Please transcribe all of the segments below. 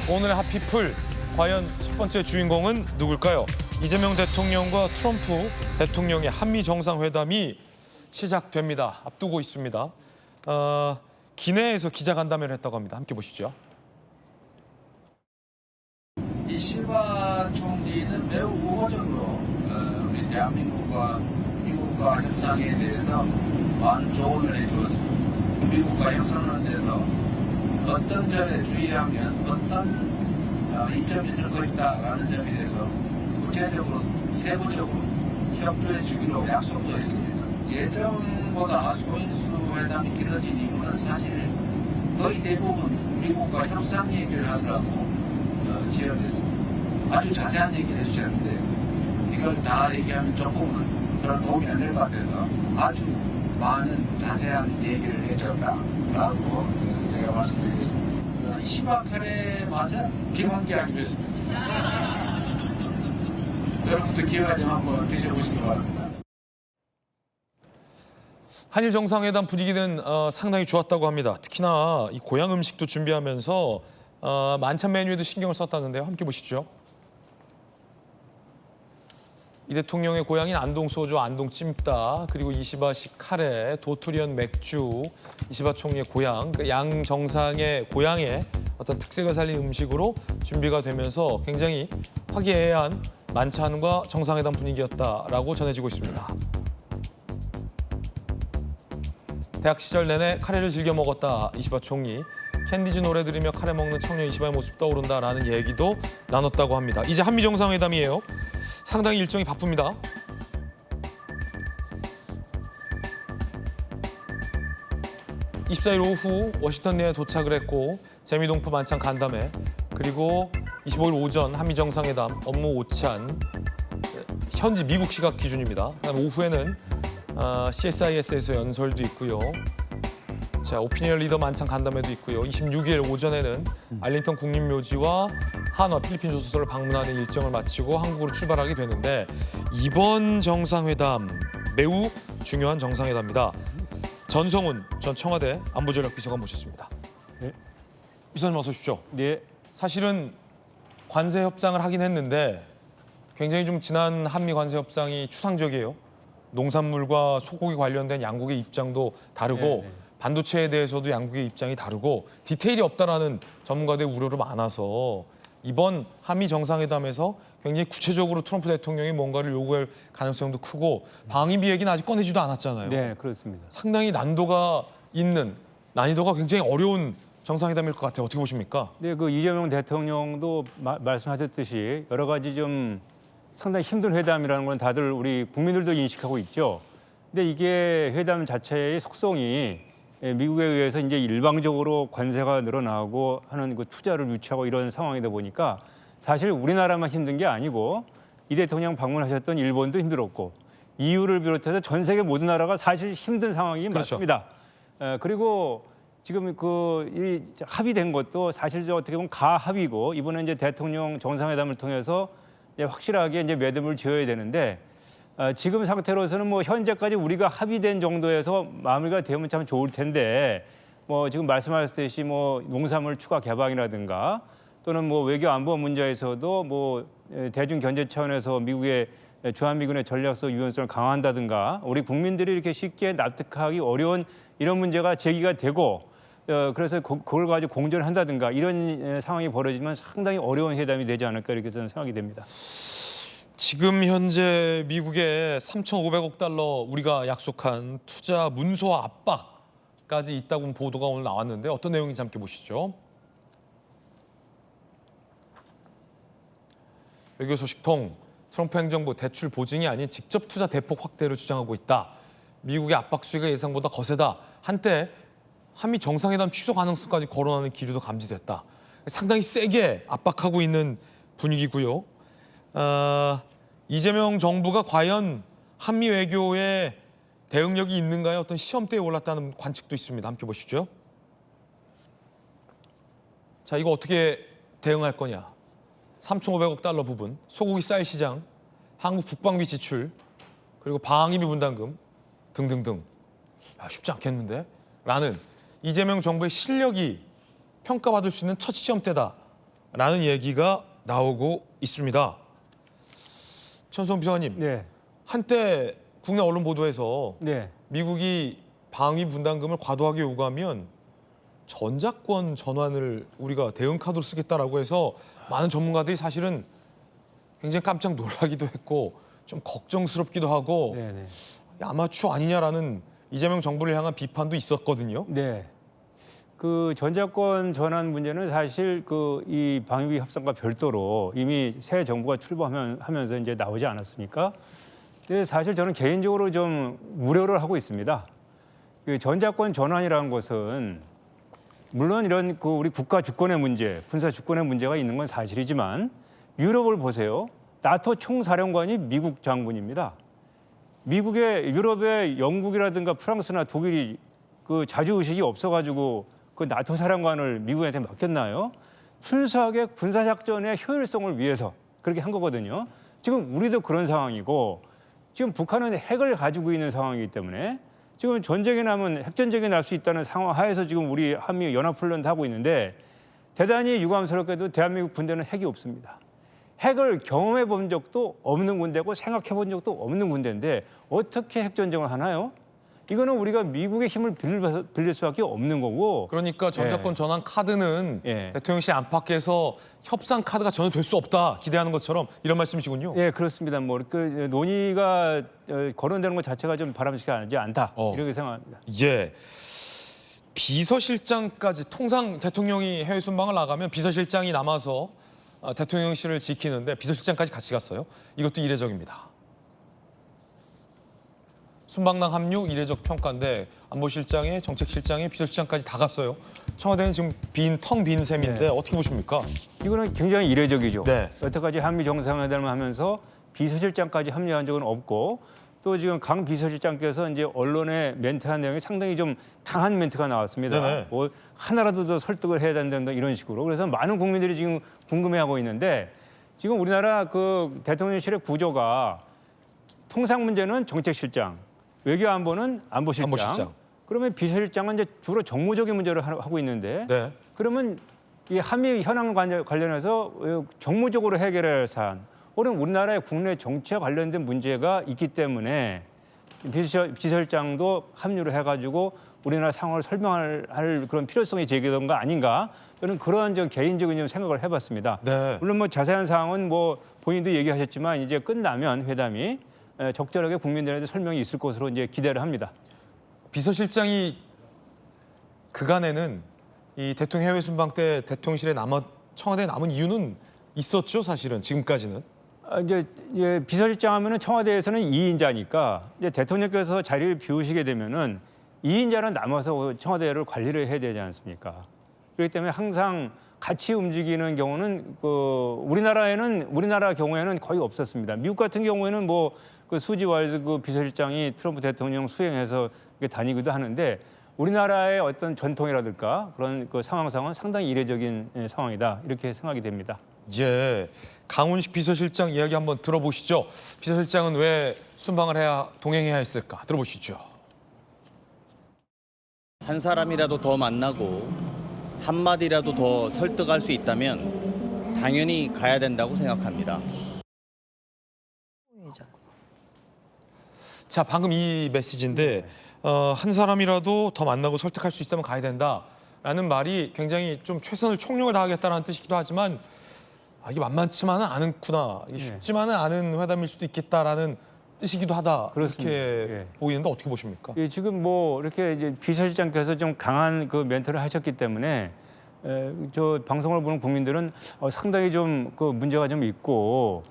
오늘의 핫피플, 과연 첫 번째 주인공은 누굴까요? 이재명 대통령과 트럼프 대통령의 한미 정상회담이 시작됩니다. 앞두고 있습니다. 기내에서 기자간담회를 했다고 합니다. 함께 보시죠. 이시바 총리는 매우 우호적으로 우리 대한민국과 미국과 협상에 대해서 많은 조언을 해주었습니다. 미국과 협상하는 데서 어떤 점에 주의하면 어떤 이점이 있을 것이다 라는 점에 대해서 구체적으로 세부적으로 협조해 주기로 약속도 했습니다. 예정보다 소인수 회담이 길어진 이유는 사실 거의 대부분 미국과 협상 얘기를 하느라고 지연됐습니다. 아주 자세한 얘기를 해주셨는데 이걸 다 얘기하면 조금은 그런 도움이 안 될 것 같아서 아주 많은 자세한 얘기를 해줬다라고 제가 말씀드리겠습니다. 이 시바 카레 맛은 비공개하기로 했습니다. 여러분들 기회가 되면 한번 드셔보시기 바랍니다. 한일 정상회담 분위기는 상당히 좋았다고 합니다. 특히나 이 고향 음식도 준비하면서 만찬 메뉴에도 신경을 썼다는데요. 함께 보시죠. 이 대통령의 고향인 안동 소주, 안동 찜닭, 그리고 이시바식 카레, 도토리안 맥주, 이시바 총리의 고향, 양 정상의 고향의 어떤 특색을 살린 음식으로 준비가 되면서 굉장히 화기애애한 만찬과 정상회담 분위기였다라고 전해지고 있습니다. 대학 시절 내내 카레를 즐겨 먹었다, 이시바 총리. 캔디즈 노래 들으며 카레 먹는 청년 이시바의 모습 떠오른다라는 얘기도 나눴다고 합니다. 이제 한미 정상회담이에요. 상당히 일정이 바쁩니다. (24일) 오후 워싱턴 내에 도착을 했고 재미동포 만찬 간담회, 그리고 25일 오전 한미 정상회담 업무 오찬, 현지 미국 시각 기준입니다. 그다음 오후에는 CSIS에서 연설도 있고요. 자, 오피니언 리더 만찬 간담회도 있고요. 26일 오전에는 알링턴 국립묘지와 한화 필리핀 조수소를 방문하는 일정을 마치고 한국으로 출발하게 되는데, 이번 정상회담 매우 중요한 정상회담입니다. 전성훈 전 청와대 안보전략 비서관 모셨습니다. 네. 비서님 어서 오십시오. 네. 사실은 관세 협상을 하긴 했는데 굉장히 좀 지난 한미 관세 협상이 추상적이에요. 농산물과 소고기 관련된 양국의 입장도 다르고 반도체에 대해서도 양국의 입장이 다르고 디테일이 없다라는 전문가들의 우려도 많아서 이번 한미 정상회담에서 굉장히 구체적으로 트럼프 대통령이 뭔가를 요구할 가능성도 크고 방위비 얘기는 아직 꺼내지도 않았잖아요. 네, 그렇습니다. 상당히 난이도가 굉장히 어려운 정상회담일 것 같아요. 어떻게 보십니까? 네, 그 이재명 대통령도 말씀하셨듯이 여러 가지 좀 상당히 힘든 회담이라는 건 다들 우리 국민들도 인식하고 있죠. 근데 이게 회담 자체의 속성이 미국에 의해서 이제 일방적으로 관세가 늘어나고 하는 그 투자를 유치하고 이런 상황이다 보니까 사실 우리나라만 힘든 게 아니고 이 대통령 방문하셨던 일본도 힘들었고 EU를 비롯해서 전 세계 모든 나라가 사실 힘든 상황이 그렇죠. 맞습니다. 그리고 지금 이 합의된 것도 사실 어떻게 보면 가합의고 이번에 이제 대통령 정상회담을 통해서 확실하게 이제 매듭을 지어야 되는데 지금 상태로서는 뭐 현재까지 우리가 합의된 정도에서 마무리가 되면 참 좋을 텐데 뭐 지금 말씀하셨듯이 뭐 농산물 추가 개방이라든가 또는 뭐 외교 안보 문제에서도 뭐 대중 견제 차원에서 미국의 주한미군의 전략적 유연성을 강화한다든가 우리 국민들이 이렇게 쉽게 납득하기 어려운 이런 문제가 제기가 되고 그래서 그걸 가지고 공존을 한다든가 이런 상황이 벌어지면 상당히 어려운 회담이 되지 않을까 이렇게 저는 생각이 됩니다. 지금 현재 미국의 3,500억 달러 우리가 약속한 투자 문서화 압박까지 있다고 보도가 오늘 나왔는데 어떤 내용인지 함께 보시죠. 외교 소식통, 트럼프 행정부 대출 보증이 아닌 직접 투자 대폭 확대를 주장하고 있다. 미국의 압박 수위가 예상보다 거세다. 한때 한미 정상회담 취소 가능성까지 거론하는 기류도 감지됐다. 상당히 세게 압박하고 있는 분위기고요. 이재명 정부가 과연 한미 외교에 대응력이 있는가요? 어떤 시험대에 올랐다는 관측도 있습니다. 함께 보시죠. 자, 이거 어떻게 대응할 거냐. 3,500억 달러 부분, 소고기 쌀 시장, 한국 국방비 지출, 그리고 방위비 분담금 등등등. 쉽지 않겠는데? 라는 이재명 정부의 실력이 평가받을 수 있는 첫 시험대다. 라는 얘기가 나오고 있습니다. 천성 비서관님, 네. 한때 국내 언론 보도에서 네. 미국이 방위 분담금을 과도하게 요구하면 전자권 전환을 우리가 대응 카드로 쓰겠다라고 해서 많은 전문가들이 사실은 굉장히 깜짝 놀라기도 했고 좀 걱정스럽기도 하고 네, 네. 아마추어 아니냐라는 이재명 정부를 향한 비판도 있었거든요. 네. 그 전자권 전환 문제는 사실 그 이 방위비 협상과 별도로 이미 새 정부가 출범하면서 이제 나오지 않았습니까? 근데 사실 저는 개인적으로 좀 우려를 하고 있습니다. 그 전자권 전환이라는 것은 물론 이런 그 우리 국가 주권의 문제, 군사 주권의 문제가 있는 건 사실이지만 유럽을 보세요. 나토 총사령관이 미국 장군입니다. 미국의 유럽의 영국이라든가 프랑스나 독일이 그 자주의식이 없어가지고 그 나토 사령관을 미국한테 맡겼나요? 순수하게 군사작전의 효율성을 위해서 그렇게 한 거거든요. 지금 우리도 그런 상황이고 지금 북한은 핵을 가지고 있는 상황이기 때문에 지금 전쟁이 나면 핵전쟁이 날 수 있다는 상황 하에서 지금 우리 한미 연합훈련도 하고 있는데 대단히 유감스럽게도 대한민국 군대는 핵이 없습니다. 핵을 경험해 본 적도 없는 군대고 생각해 본 적도 없는 군대인데 어떻게 핵전쟁을 하나요? 이거는 우리가 미국의 힘을 빌릴 수밖에 없는 거고. 그러니까 전자권 예. 전환 카드는 예. 대통령실 안팎에서 협상 카드가 전혀 될 수 없다 기대하는 것처럼 이런 말씀이시군요. 예, 그렇습니다. 뭐 그 논의가 거론되는 것 자체가 좀 바람직하지 않다 이렇게 생각합니다. 예. 비서실장까지 통상 대통령이 해외 순방을 나가면 비서실장이 남아서 대통령실을 지키는데 비서실장까지 같이 갔어요. 이것도 이례적입니다. 순방랑 합류 이례적 평가인데 안보실장에 정책실장에 비서실장까지 다 갔어요. 청와대는 지금 텅 빈 셈인데 네. 어떻게 보십니까? 이거는 굉장히 이례적이죠. 네. 여태까지 한미 정상회담을 하면서 비서실장까지 합류한 적은 없고 또 지금 강 비서실장께서 이제 언론에 멘트한 내용이 상당히 좀 강한 멘트가 나왔습니다. 네네. 뭐 하나라도 더 설득을 해야 된다 이런 식으로. 그래서 많은 국민들이 지금 궁금해하고 있는데 지금 우리나라 그 대통령실의 구조가 통상 문제는 정책실장, 외교안보는 안보실장. 그러면 비서실장은 이제 주로 정무적인 문제를 하고 있는데 네. 그러면 이 한미 현안 관련해서 정무적으로 해결해야 할 사안, 혹은 우리나라의 국내 정치와 관련된 문제가 있기 때문에 비서실장도 합류를 해가지고 우리나라 상황을 설명할 그런 필요성이 제기된 거 아닌가? 저는 그런 좀 개인적인 좀 생각을 해봤습니다. 네. 물론 뭐 자세한 사항은 뭐 본인도 얘기하셨지만 이제 끝나면 회담이 적절하게 국민들한테 설명이 있을 것으로 이제 기대를 합니다. 비서실장이 그간에는 이 대통령 해외 순방 때 대통령실에 청와대에 남은 이유는 있었죠, 사실은 지금까지는. 이제 비서실장 하면은 청와대에서는 2인자니까 이제 대통령께서 자리를 비우시게 되면은 2인자는 남아서 청와대를 관리를 해야 되지 않습니까? 그렇기 때문에 항상 같이 움직이는 경우는 우리나라 경우에는 거의 없었습니다. 미국 같은 경우에는 뭐 그 수지 와일드 그 비서실장이 트럼프 대통령 수행해서 다니기도 하는데 우리나라의 어떤 전통이라든가 그런 그 상황상은 상당히 이례적인 상황이다 이렇게 생각이 됩니다. 예, 강훈식 비서실장 이야기 한번 들어보시죠. 비서실장은 왜 순방을 해야 동행해야 했을까? 들어보시죠. 한 사람이라도 더 만나고 한마디라도 더 설득할 수 있다면 당연히 가야 된다고 생각합니다. 자, 방금 이 메시지인데 한 사람이라도 더 만나고 설득할 수 있다면 가야 된다라는 말이 굉장히 좀 최선을 총력을 다하겠다는 뜻이기도 하지만 이게 만만치만은 않구나, 이게 쉽지만은 않은 회담일 수도 있겠다라는 뜻이기도 하다. 그렇습니다. 그렇게 예. 보이는데 어떻게 보십니까? 예, 지금 뭐 이렇게 이제 비서실장께서 좀 강한 그 멘트를 하셨기 때문에 저 방송을 보는 국민들은 상당히 좀 그 문제가 좀 있고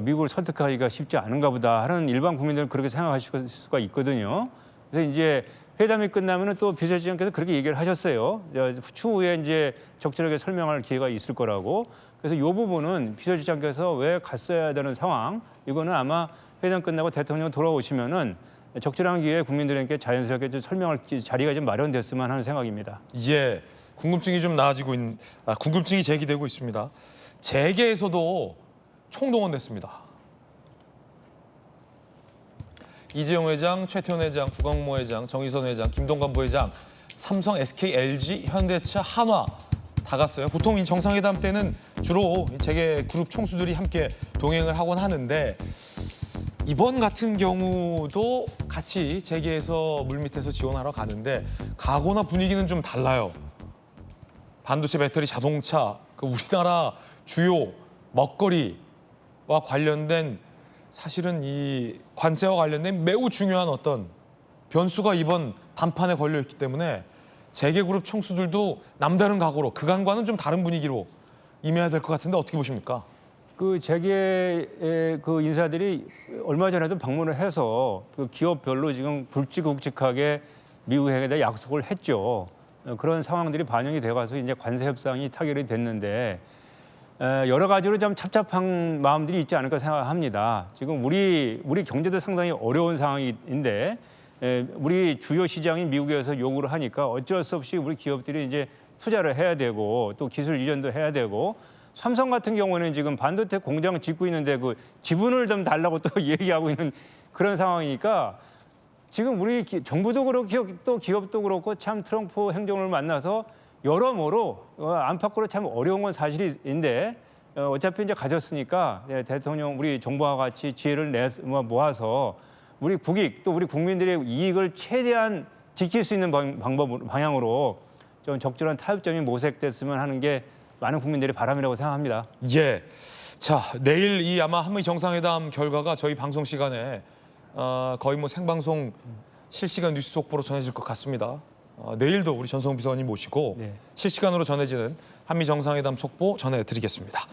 미국을 설득하기가 쉽지 않은가 보다 하는 일반 국민들은 그렇게 생각하실 수가 있거든요. 그래서 이제 회담이 끝나면은 또 비서실장께서 그렇게 얘기를 하셨어요. 추후에 이제 적절하게 설명할 기회가 있을 거라고. 그래서 이 부분은 비서실장께서 왜 갔어야 되는 상황, 이거는 아마 회담 끝나고 대통령 돌아오시면은 적절한 기회에 국민들에게 자연스럽게 좀 설명할 자리가 좀 마련됐으면 하는 생각입니다. 예, 궁금증이 좀 궁금증이 제기되고 있습니다. 재계에서도 총동원됐습니다. 이재용 회장, 최태원 회장, 구광모 회장, 정의선 회장, 김동관 부회장, 삼성, SK, LG, 현대차, 한화 다 갔어요. 보통 이 정상회담 때는 주로 재계 그룹 총수들이 함께 동행을 하곤 하는데 이번 같은 경우도 같이 재계에서 물밑에서 지원하러 가는데 각오나 분위기는 좀 달라요. 반도체, 배터리, 자동차, 그 우리나라 주요 먹거리와 관련된 사실은 이 관세와 관련된 매우 중요한 어떤 변수가 이번 담판에 걸려 있기 때문에 재계그룹 총수들도 남다른 각오로 그간과는 좀 다른 분위기로 임해야 될 것 같은데 어떻게 보십니까? 그 재계의 그 인사들이 얼마 전에도 방문을 해서 그 기업별로 지금 굵직굵직하게 미국에 대해 약속을 했죠. 그런 상황들이 반영이 돼가서 이제 관세 협상이 타결이 됐는데 여러 가지로 좀 착잡한 마음들이 있지 않을까 생각합니다. 지금 우리 경제도 상당히 어려운 상황인데 우리 주요 시장인 미국에서 요구를 하니까 어쩔 수 없이 우리 기업들이 이제 투자를 해야 되고 또 기술 이전도 해야 되고 삼성 같은 경우는 지금 반도체 공장 짓고 있는데 그 지분을 좀 달라고 또 얘기하고 있는 그런 상황이니까 지금 우리 정부도 그렇고 또 기업도 그렇고 참 트럼프 행정을 만나서 여러모로 안팎으로 참 어려운 건 사실인데 어차피 이제 가졌으니까 대통령 우리 정부와 같이 지혜를 모아서 우리 국익 또 우리 국민들의 이익을 최대한 지킬 수 있는 방향으로 좀 적절한 타협점이 모색됐으면 하는 게 많은 국민들의 바람이라고 생각합니다. 예. 자, 내일 이 아마 한미 정상회담 결과가 저희 방송 시간에 거의 뭐 생방송 실시간 뉴스 속보로 전해질 것 같습니다. 내일도 우리 전성훈 비서관님 모시고 네. 실시간으로 전해지는 한미 정상회담 속보 전해드리겠습니다.